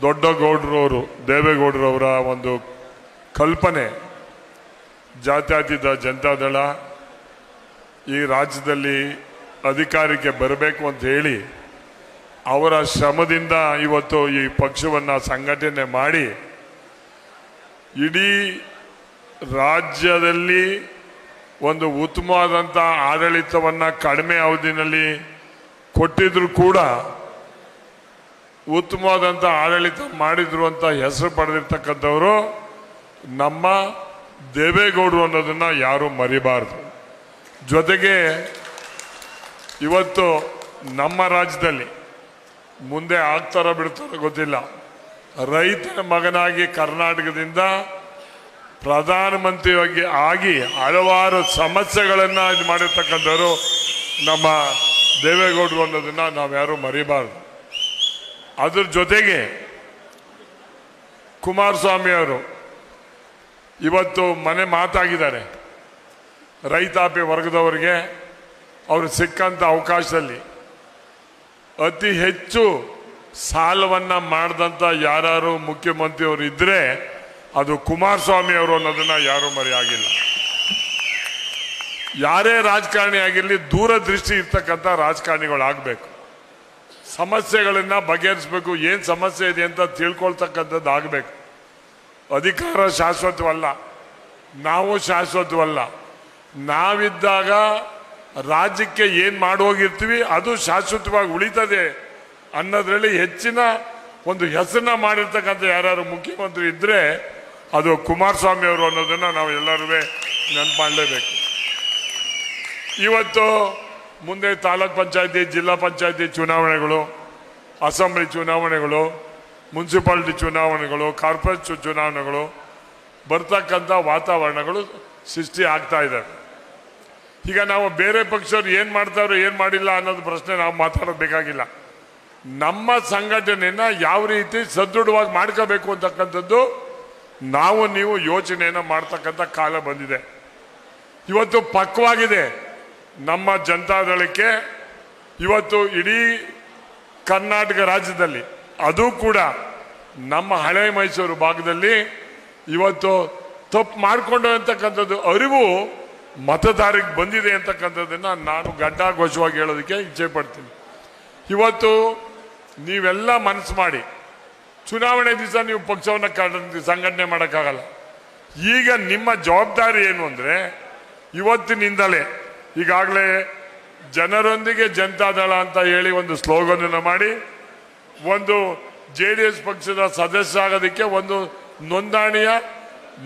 ದೊಡ್ಡಗೌಡರವರು ದೇವೇಗೌಡರವರ ಒಂದು ಕಲ್ಪನೆ ಜಾತ್ಯತೀತ ಜನತಾದಳ ಈ ರಾಜ್ಯದಲ್ಲಿ ಅಧಿಕಾರಕ್ಕೆ ಬರಬೇಕು ಅಂತ ಹೇಳಿ ಅವರ ಶ್ರಮದಿಂದ ಇವತ್ತು ಈ ಪಕ್ಷವನ್ನು ಸಂಘಟನೆ ಮಾಡಿ ಇಡೀ ರಾಜ್ಯದಲ್ಲಿ ಒಂದು ಉತ್ತಮವಾದಂಥ ಆಡಳಿತವನ್ನು ಕಡಿಮೆ ಅವಧಿನಲ್ಲಿ ಕೊಟ್ಟಿದ್ರು ಕೂಡ ಉತ್ತಮವಾದಂಥ ಆಡಳಿತ ಮಾಡಿದ್ರು ಅಂತ ಹೆಸರು ಪಡೆದಿರ್ತಕ್ಕಂಥವರು ನಮ್ಮ ದೇವೇಗೌಡರು ಅನ್ನೋದನ್ನು ಯಾರೂ ಮರಿಬಾರ್ದು. ಜೊತೆಗೆ ಇವತ್ತು ನಮ್ಮ ರಾಜ್ಯದಲ್ಲಿ ಮುಂದೆ ಆಗ್ತಾರೋ ಬಿಡ್ತಾರೋ ಗೊತ್ತಿಲ್ಲ, ರೈತನ ಮಗನಾಗಿ ಕರ್ನಾಟಕದಿಂದ ಪ್ರಧಾನಮಂತ್ರಿಯಾಗಿ ಆಗಿ ಹಲವಾರು ಸಮಸ್ಯೆಗಳನ್ನು ಇದು ಮಾಡಿರ್ತಕ್ಕಂಥವ್ರು ನಮ್ಮ ದೇವೇಗೌಡರು ಅನ್ನೋದನ್ನು ನಾವ್ಯಾರೂ ಮರಿಬಾರ್ದು. ಅದ್ರ ಜೊತೆಗೆ ಕುಮಾರಸ್ವಾಮಿ ಅವರು ಇವತ್ತು ಮನೆ ಮಾತಾಗಿದ್ದಾರೆ. ರೈತಾಪಿ ವರ್ಗದವರಿಗೆ ಅವರು ಸಿಕ್ಕಂಥ ಅವಕಾಶದಲ್ಲಿ ಅತಿ ಹೆಚ್ಚು ಸಾಲವನ್ನು ಮಾಡಿದಂಥ ಯಾರು ಮುಖ್ಯಮಂತ್ರಿಯವರು ಇದ್ದರೆ ಅದು ಕುಮಾರಸ್ವಾಮಿ ಅವರು ಅನ್ನೋದನ್ನು ಯಾರೂ ಮರೆಯಾಗಿಲ್ಲ. ಯಾರೇ ರಾಜಕಾರಣಿ ಆಗಿರಲಿ ದೂರದೃಷ್ಟಿ ಇರ್ತಕ್ಕಂಥ ರಾಜಕಾರಣಿಗಳಾಗಬೇಕು. ಸಮಸ್ಯೆಗಳನ್ನು ಬಗೆಹರಿಸಬೇಕು, ಏನು ಸಮಸ್ಯೆ ಇದೆ ಅಂತ ತಿಳ್ಕೊಳ್ತಕ್ಕಂಥದ್ದು ಆಗಬೇಕು. ಅಧಿಕಾರ ಶಾಶ್ವತವಲ್ಲ, ನಾವು ಶಾಶ್ವತವಲ್ಲ. ನಾವಿದ್ದಾಗ ರಾಜ್ಯಕ್ಕೆ ಏನು ಮಾಡೋಗಿರ್ತೀವಿ ಅದು ಶಾಶ್ವತವಾಗಿ ಉಳಿತದೆ ಅನ್ನೋದ್ರಲ್ಲಿ ಹೆಚ್ಚಿನ ಒಂದು ಹೆಸರನ್ನ ಮಾಡಿರ್ತಕ್ಕಂಥ ಯಾರು ಮುಖ್ಯಮಂತ್ರಿ ಇದ್ದರೆ ಅದು ಕುಮಾರಸ್ವಾಮಿ ಅವರು ಅನ್ನೋದನ್ನು ನಾವು ಎಲ್ಲರೂ ನೆನಪು ಮಾಡಲೇಬೇಕು. ಇವತ್ತು ಮುಂದೆ ತಾಲೂಕ್ ಪಂಚಾಯತಿ, ಜಿಲ್ಲಾ ಪಂಚಾಯತಿ ಚುನಾವಣೆಗಳು, ಅಸೆಂಬ್ಲಿ ಚುನಾವಣೆಗಳು, ಮುನ್ಸಿಪಾಲಿಟಿ ಚುನಾವಣೆಗಳು, ಕಾರ್ಪೊರೇಟ್ ಚುನಾವಣೆಗಳು ಬರ್ತಕ್ಕಂಥ ವಾತಾವರಣಗಳು ಸೃಷ್ಟಿ ಆಗ್ತಾ ಇದ್ದಾವೆ. ಈಗ ನಾವು ಬೇರೆ ಪಕ್ಷರು ಏನು ಮಾಡ್ತಾರೋ ಏನು ಮಾಡಿಲ್ಲ ಅನ್ನೋದು ಪ್ರಶ್ನೆ ನಾವು ಮಾತಾಡಬೇಕಾಗಿಲ್ಲ. ನಮ್ಮ ಸಂಘಟನೆಯನ್ನು ಯಾವ ರೀತಿ ಸದೃಢವಾಗಿ ಮಾಡ್ಕೋಬೇಕು ಅಂತಕ್ಕಂಥದ್ದು ನಾವು ನೀವು ಯೋಚನೆಯನ್ನು ಮಾಡ್ತಕ್ಕಂಥ ಕಾಲ ಬಂದಿದೆ. ಇವತ್ತು ಪಕ್ವಾಗಿದೆ ನಮ್ಮ ಜನತಾದಳಕ್ಕೆ. ಇವತ್ತು ಇಡೀ ಕರ್ನಾಟಕ ರಾಜ್ಯದಲ್ಲಿ, ಅದು ಕೂಡ ನಮ್ಮ ಹಳೆ ಮೈಸೂರು ಭಾಗದಲ್ಲಿ ಇವತ್ತು ತಪ್ಪು ಮಾಡಿಕೊಂಡು ಅಂತಕ್ಕಂಥದ್ದು ಅರಿವು ಮತದಾರರಿಗೆ ಬಂದಿದೆ ಅಂತಕ್ಕಂಥದ್ದನ್ನು ನಾನು ಗಡ್ಡಾಘೋಷವಾಗಿ ಹೇಳೋದಕ್ಕೆ ಇಚ್ಛೆ ಪಡ್ತೀನಿ. ಇವತ್ತು ನೀವೆಲ್ಲ ಮನಸ್ಸು ಮಾಡಿ ಚುನಾವಣೆ ದಿವಸ ನೀವು ಪಕ್ಷವನ್ನು ಸಂಘಟನೆ ಮಾಡೋಕ್ಕಾಗಲ್ಲ. ಈಗ ನಿಮ್ಮ ಜವಾಬ್ದಾರಿ ಏನು ಅಂದರೆ ಇವತ್ತಿನಿಂದಲೇ ಈಗಾಗಲೇ ಜನರೊಂದಿಗೆ ಜನತಾದಳ ಅಂತ ಹೇಳಿ ಒಂದು ಸ್ಲೋಗನನ್ನು ಮಾಡಿ ಒಂದು JDS ಪಕ್ಷದ ಸದಸ್ಯ ಆಗೋದಕ್ಕೆ ಒಂದು ನೋಂದಣಿಯ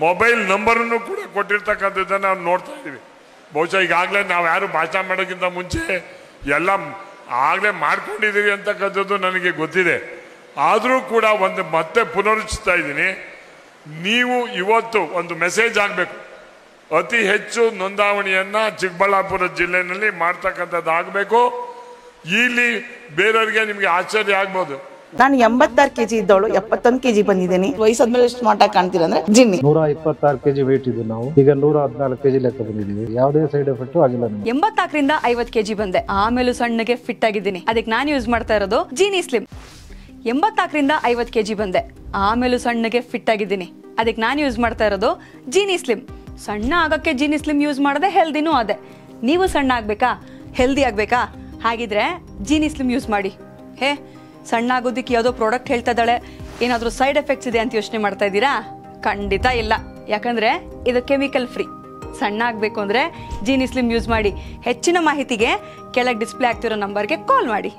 ಮೊಬೈಲ್ ನಂಬರನ್ನು ಕೂಡ ಕೊಟ್ಟಿರ್ತಕ್ಕಂಥದ್ದನ್ನು ನಾವು ನೋಡ್ತಾ ಇದ್ದೀವಿ. ಬಹುಶಃ ಈಗಾಗಲೇ ನಾವು ಯಾರು ಭಾಷಣ ಮಾಡೋಕ್ಕಿಂತ ಮುಂಚೆ ಎಲ್ಲ ಆಗಲೇ ಮಾಡ್ಕೊಂಡಿದ್ದೀವಿ ಅಂತಕ್ಕಂಥದ್ದು ನನಗೆ ಗೊತ್ತಿದೆ. ಆದರೂ ಕೂಡ ಒಂದು ಮತ್ತೆ ಪುನರುಚ್ಛಿಸ್ತಾ ಇದ್ದೀನಿ, ನೀವು ಇವತ್ತು ಒಂದು ಮೆಸೇಜ್ ಆಗಬೇಕು. ಅತಿ ಹೆಚ್ಚು ನೋಂದಾವಣಿಯನ್ನು ಚಿಕ್ಕಬಳ್ಳಾಪುರ ಜಿಲ್ಲೆಯಲ್ಲಿ ಮಾಡ್ತಕ್ಕಂಥದ್ದು ಆಗಬೇಕು. ಇಲ್ಲಿ ಬೇರೆಯವರಿಗೆ ನಿಮಗೆ ಆಶ್ಚರ್ಯ ಆಗ್ಬೋದು, ನಾನು 86 kg ಇದ್ದವಳು 71 kg ಬಂದಿದ್ದೀನಿ. ವಯಸ್ಸಾದ್ಮೇಲೆ ಸ್ಮಾರ್ಟ್ ಆಗಿ ಕಾಣ್ತೀರ ಅಂದ್ರೆ ಜಿನ್ನಿ. 126 kg ವೇಟ್ ಇದ್ದು ನಾವು ಈಗ 114 kg ಲೆಕ್ಕ ಬಂದಿದ್ದೀವಿ. ಯಾವುದೇ ಸೈಡ್ ಎಫೆಕ್ಟ್ ಆಗಿಲ್ಲ. 84ರಿಂದ 50 kg ಬಂದೆ, ಆಮೇಲೂ ಸಣ್ಣಗೆ ಫಿಟ್ ಆಗಿದ್ದೀನಿ. ಅದಕ್ಕೆ ನಾನು ಯೂಸ್ ಮಾಡ್ತಾ ಇರೋದು ಜೀನಿ ಸ್ಲಿಮ್. 84ರಿಂದ 50 kg ಬಂದೆ, ಆಮೇಲೂ ಸಣ್ಣಗೆ ಫಿಟ್ ಆಗಿದ್ದೀನಿ. ಅದಕ್ಕೆ ನಾನು ಯೂಸ್ ಮಾಡ್ತಾ ಇರೋದು ಜೀನಿ ಸ್ಲಿಮ್. ಸಣ್ಣ ಆಗಕ್ಕೆ ಜೀನಿ ಸ್ಲಿಮ್ ಯೂಸ್ ಮಾಡದೆ ಹೆಲ್ದಿನೂ ಅದೇ. ನೀವು ಸಣ್ಣ ಆಗ್ಬೇಕಾ, ಹೆಲ್ದಿ ಆಗ್ಬೇಕಾ? ಹಾಗಿದ್ರೆ ಜೀನಿ ಸ್ಲಿಮ್ ಯೂಸ್ ಮಾಡಿ. ಹೇ, ಸಣ್ಣ ಆಗೋದಕ್ಕೆ ಯಾವುದೋ ಪ್ರಾಡಕ್ಟ್ ಹೇಳ್ತಾ ಇದ್ದಾಳೆ, ಏನಾದರೂ ಸೈಡ್ ಎಫೆಕ್ಟ್ಸ್ ಇದೆ ಅಂತ ಯೋಚನೆ ಮಾಡ್ತಾ ಇದ್ದೀರಾ? ಖಂಡಿತ ಇಲ್ಲ, ಯಾಕಂದ್ರೆ ಇದು ಕೆಮಿಕಲ್ ಫ್ರೀ. ಸಣ್ಣ ಆಗಬೇಕು ಅಂದರೆ ಜೀನಿ ಸ್ಲಿಮ್ ಯೂಸ್ ಮಾಡಿ. ಹೆಚ್ಚಿನ ಮಾಹಿತಿಗೆ ಕೆಳಗೆ ಡಿಸ್ಪ್ಲೇ ಆಗ್ತಿರೋ ನಂಬರ್ಗೆ ಕಾಲ್ ಮಾಡಿ.